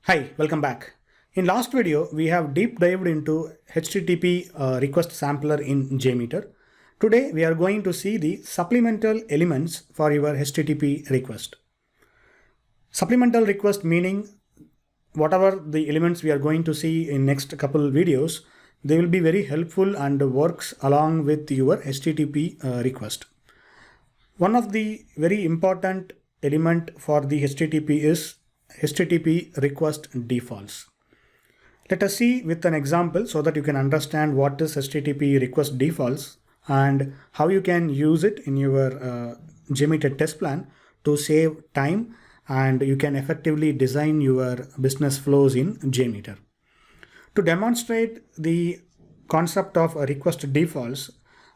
Hi, welcome back. In last video, we have deep dived into HTTP request sampler in JMeter. Today, we are going to see the supplemental elements for your HTTP request. Supplemental request meaning whatever the elements we are going to see in next couple videos, they will be very helpful and works along with your HTTP request. One of the very important element for the HTTP is HTTP request defaults. Let us see with an example so that you can understand what is HTTP request defaults and how you can use it in your JMeter test plan to save time, and you can effectively design your business flows in JMeter. To demonstrate the concept of request defaults,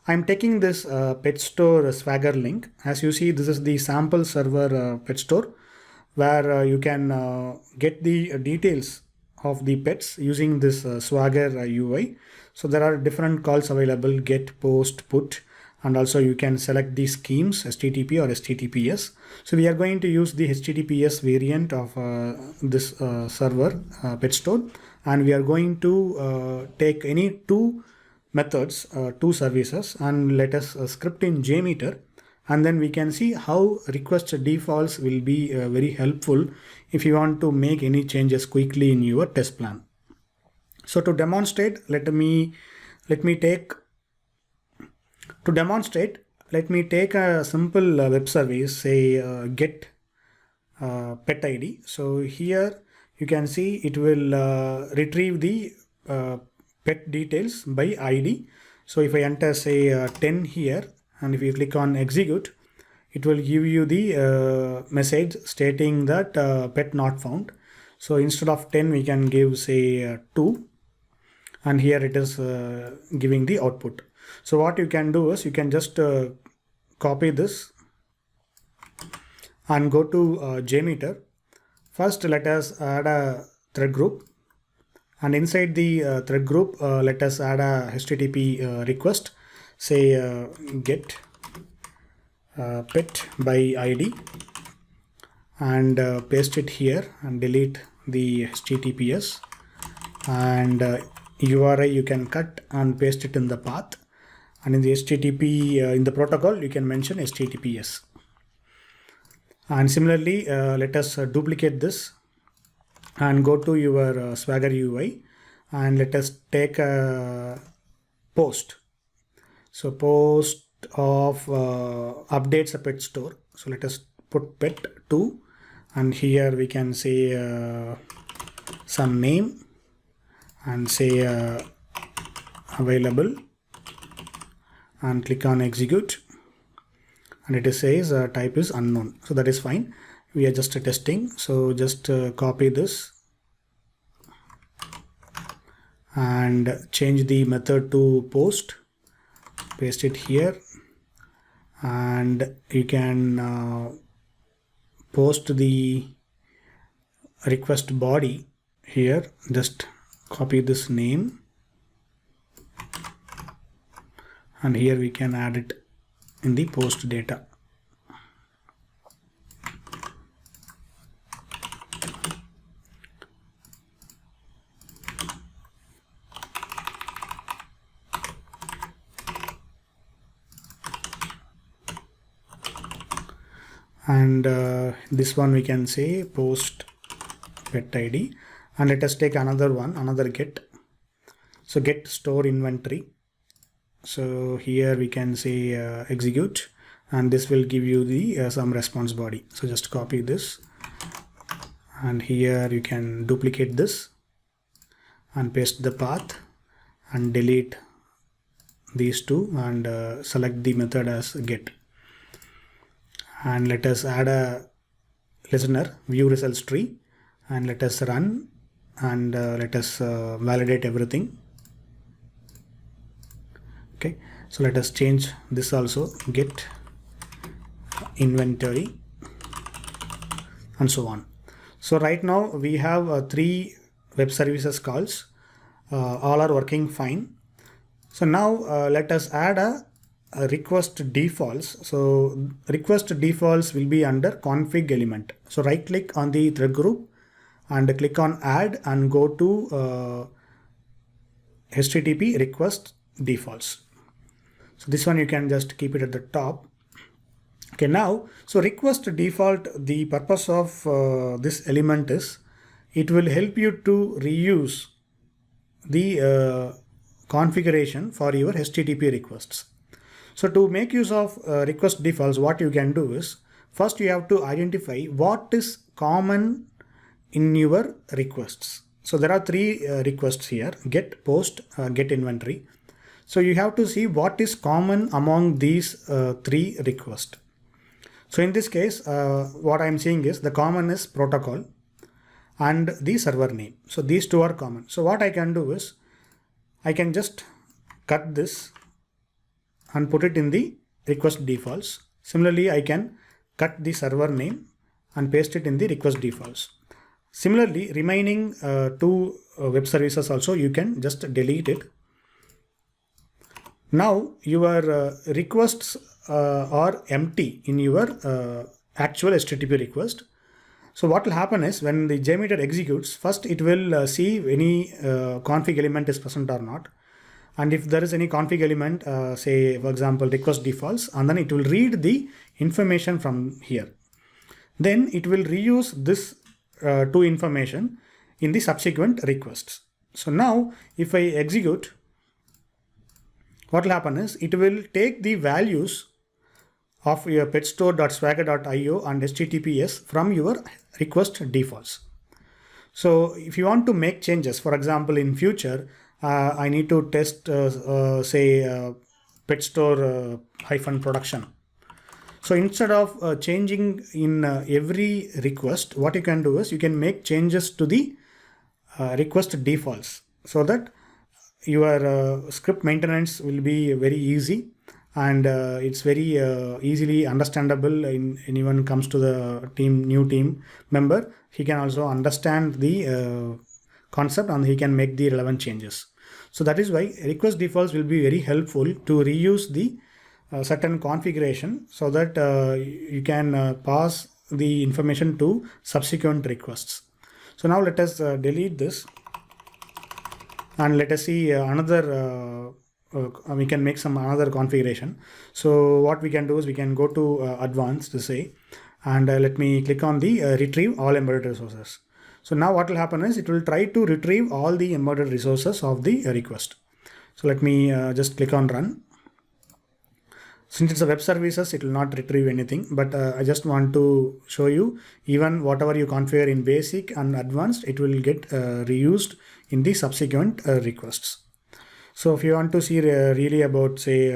I'm taking this pet store Swagger link. As you see, this is the sample server pet store where you can get the details of the pets using this Swagger UI. So there are different calls available: get, post, put, and also you can select the schemes HTTP or HTTPS. So we are going to use the HTTPS variant of this server pet store, and we are going to take any two methods, two services, and let us script in JMeter, and then we can see how request defaults will be very helpful if you want to make any changes quickly in your test plan. So to demonstrate, let me take a simple web service, say get pet ID. So here you can see it will retrieve the pet details by ID. So if I enter say 10 here, and if you click on execute, it will give you the message stating that pet not found. So instead of 10, we can give say 2, and here it is giving the output. So what you can do is you can just copy this and go to JMeter. First, let us add a thread group, and inside the thread group, let us add a HTTP request, say get pet by ID, and paste it here and delete the HTTPS, and URI you can cut and paste it in the path, and in the HTTP in the protocol you can mention HTTPS. And similarly, let us duplicate this and go to your Swagger UI, and let us take a post. So post of updates a pet store. So let us put pet 2, and here we can say some name and say available, and click on execute, and it says type is unknown. So that is fine. We are just testing. So just copy this and change the method to post, paste it here, and you can post the request body here. Just copy this name, and here we can add it in the post data. And this one we can say post pet ID, and let us take another one, another get. So get store inventory. So here we can say execute, and this will give you the some response body. So just copy this, and here you can duplicate this and paste the path and delete these two, and select the method as get. And let us add a listener view results tree, and let us run, and let us validate everything. Okay, so let us change this also, get inventory, and so on. So right now we have 3 web services calls, all are working fine. So now let us add a request defaults. So request defaults will be under config element. So right click on the thread group and click on add and go to HTTP request defaults. So this one you can just keep it at the top. Okay, now, so request default, the purpose of this element is it will help you to reuse the configuration for your HTTP requests. So to make use of request defaults, what you can do is first you have to identify what is common in your requests. So there are three requests here: get, post, get inventory. So you have to see what is common among these three requests. So in this case, what I'm seeing is the common is protocol and the server name. So these two are common. So what I can do is I can just cut this and put it in the request defaults. Similarly, I can cut the server name and paste it in the request defaults. Similarly, remaining two web services also you can just delete it. Now your requests are empty in your actual HTTP request. So what will happen is when the JMeter executes, first it will see any config element is present or not. And if there is any config element, say for example request defaults, and then it will read the information from here. Then it will reuse this two information in the subsequent requests. So now if I execute, what will happen is it will take the values of your petstore.swagger.io and HTTPS from your request defaults. So if you want to make changes, for example, in future, I need to test, say, petstore -production. So instead of changing in every request, what you can do is you can make changes to the request defaults so that your script maintenance will be very easy, and it's very easily understandable. In anyone comes to the new team member, he can also understand the concept and he can make the relevant changes. So that is why request defaults will be very helpful to reuse the certain configuration so that you can pass the information to subsequent requests. So now let us delete this and let us see another we can make some another configuration. So what we can do is we can go to advanced to say, and let me click on the retrieve all embedded resources. So now what will happen is it will try to retrieve all the embedded resources of the request. So let me just click on run. Since it's a web services, it will not retrieve anything, but I just want to show you even whatever you configure in basic and advanced, it will get reused in the subsequent requests. So if you want to see really about, say,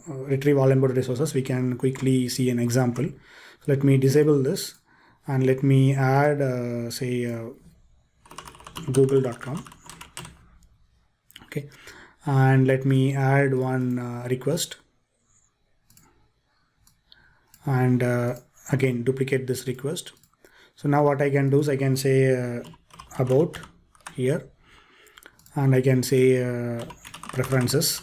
retrieve all embedded resources, we can quickly see an example. So let me disable this and let me add, say, google.com. Okay, and let me add one request. And again duplicate this request. So now what I can do is I can say about here, and I can say preferences,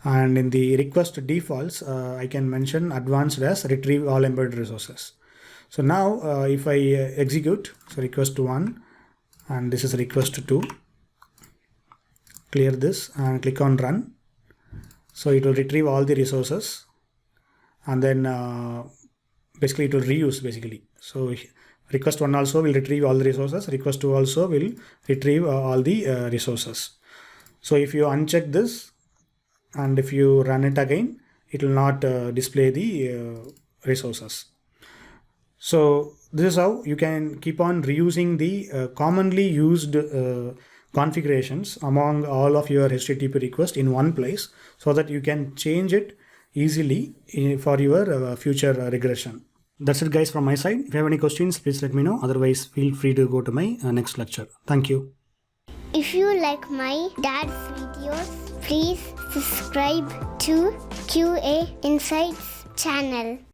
and in the request defaults I can mention advanced as retrieve all embedded resources. So now if I execute, so request 1 and this is request 2, clear this and click on run. So it will retrieve all the resources, and then basically it will reuse basically. So request 1 also will retrieve all the resources, request 2 also will retrieve all the resources. So if you uncheck this and if you run it again, it will not display the resources. So this is how you can keep on reusing the commonly used configurations among all of your HTTP requests in one place, so that you can change it easily for your future regression. That's it guys from my side. If you have any questions, please let me know. Otherwise, feel free to go to my next lecture. Thank you. If you like my dad's videos, please subscribe to QA Insights channel.